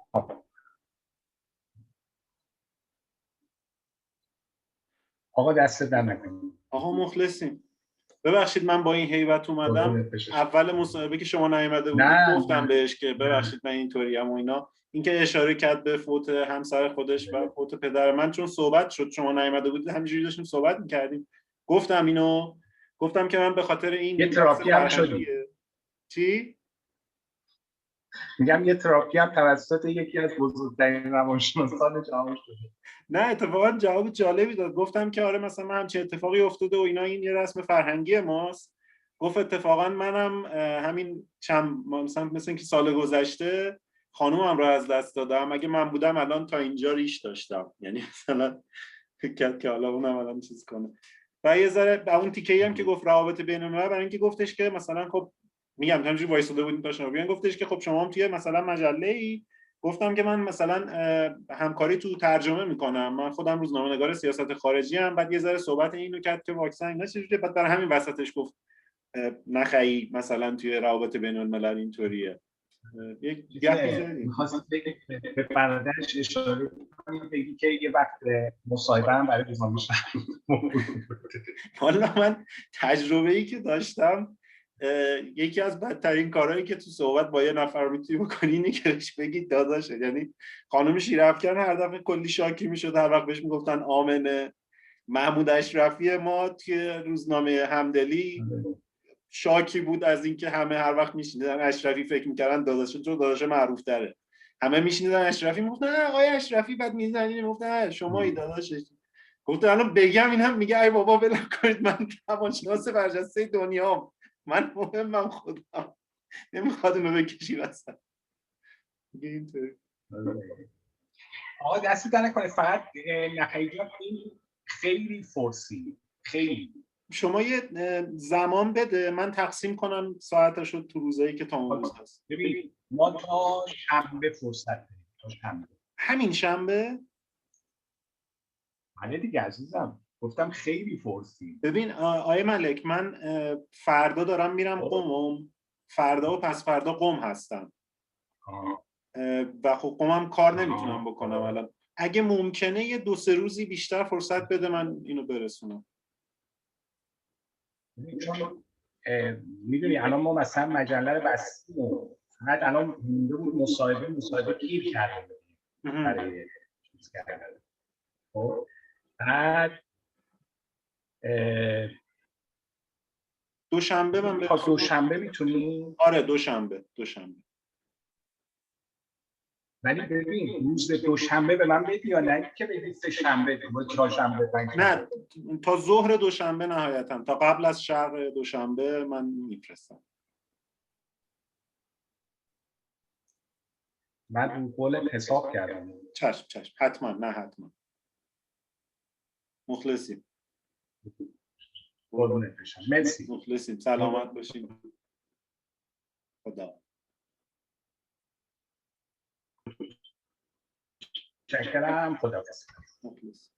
آقا دست در نکنید. آقا مخلصیم. ببخشید من با این هیبت اومدم. اول مصاحبه که شما نیومده بودید گفتم بهش که ببخشید من اینطوریم و اینا. اینکه اشاره کرد به فوت همسر خودش و فوت پدر من، چون صحبت شد شما نیومده بودید همینجوری داشتیم صحبت می‌کردیم. گفتم که من به خاطر این یه تراپی هم شد. چی؟ میگم یه تراپی هم توسط یکی از بزرگترین روانشناسان جهان شده. نه اتفاقا جواب جالبی داد. گفتم که آره مثلا من همچین اتفاقی افتاده و اینا، این یه رسم فرهنگی ماست. گفت اتفاقا منم همین مثلا اینکه سال گذشته خانومم رو از دست دادم. اگه من بودم الان تا اینجا ریش داشتم، یعنی مثلا فکر که حالا اونم الان چیز کنه. و یه ذره اون تیکه‌ای هم که گفت روابط بین‌الملل، برای اینکه گفتش که مثلا خب میگم همینجوری وایساده بودیم تا شما بیان، گفتش که خب شما هم توی مثلا مجله‌ای. گفتم که من مثلا همکاری تو ترجمه میکنم، من خودم روزنامه‌نگار سیاست خارجی ام. بعد یه ذره صحبت اینو کرد که واکسن اینا چجوریه، بعد برای همین وسطش گفت نخعی مثلا توی روابط بین‌الملل اینطوریه. یک گپی زدیم. می‌خواستم به برادرش اشاره کنم بگی که یه وقت مصاحبه هم برای روزنامه شهر والا من تجربه‌ای که داشتم یکی از بدترین کارهایی که تو صحبت با یه نفر میتونی بکنی اینه که بهش بگی داداشه. یعنی خانم شیرافکن هر دفعه کلی شاکی میشد، هر وقت بهش میگفتن آمنه. محمود اشرفی ما توی روزنامه همدلی شاکی بود از اینکه همه هر وقت میشنیدن اشرفی فکر میکردن داداشه، چون داداش معروف تره. همه میشنیدن اشرفی میگفتن آقای اشرفی، بعد میزنین میگفتن شمایی داداشش. گفتم الان بگم این هم میگه ای بابا ول کنید، من روانشناس برجسته دنیام، من مهمم، خودم نمیخواد اونو بکشی وسط. میگه اینطوری. آقا دستی در نکنه، فقط نخیجات این خیلی فرسی، خیلی. شما یه زمان بده من تقسیم کنم ساعتشو تو روزایی که تا اون روز هست. ببین ما تا شنبه فرصت داریم، تا شنبه. همین شنبه؟ بله دیگه عزیزم، گفتم خیلی فرسی. ببین آیه ملک، من فردا دارم میرم قم، فردا و پس فردا قم هستم و خب قمم کار نمیتونم بکنم الان. اگه ممکنه یه 2-3 روزی بیشتر فرصت بده من اینو برسونم. چون میدونی الان ما مثلا مجله رو بستیم، فقط الان مونده بود مصاحبه گیر کرده برای چیز کردن. خب بعد دوشنبه من تا دوشنبه میتونی؟ آره دوشنبه. ولی ببین روز دوشنبه به من بدی یا نه که بدی سه شنبه یا چهارشنبه؟ نه تا ظهر دوشنبه نهایتا، تا قبل از شرق دوشنبه من میفرستم. من اون قولت حساب کردم. چشم حتما، نه حتما. مخلصیم. قربونت بشم. مرسی. مخلصیم. سلامت باشین. خدا. شکرم. خدا. مخلص.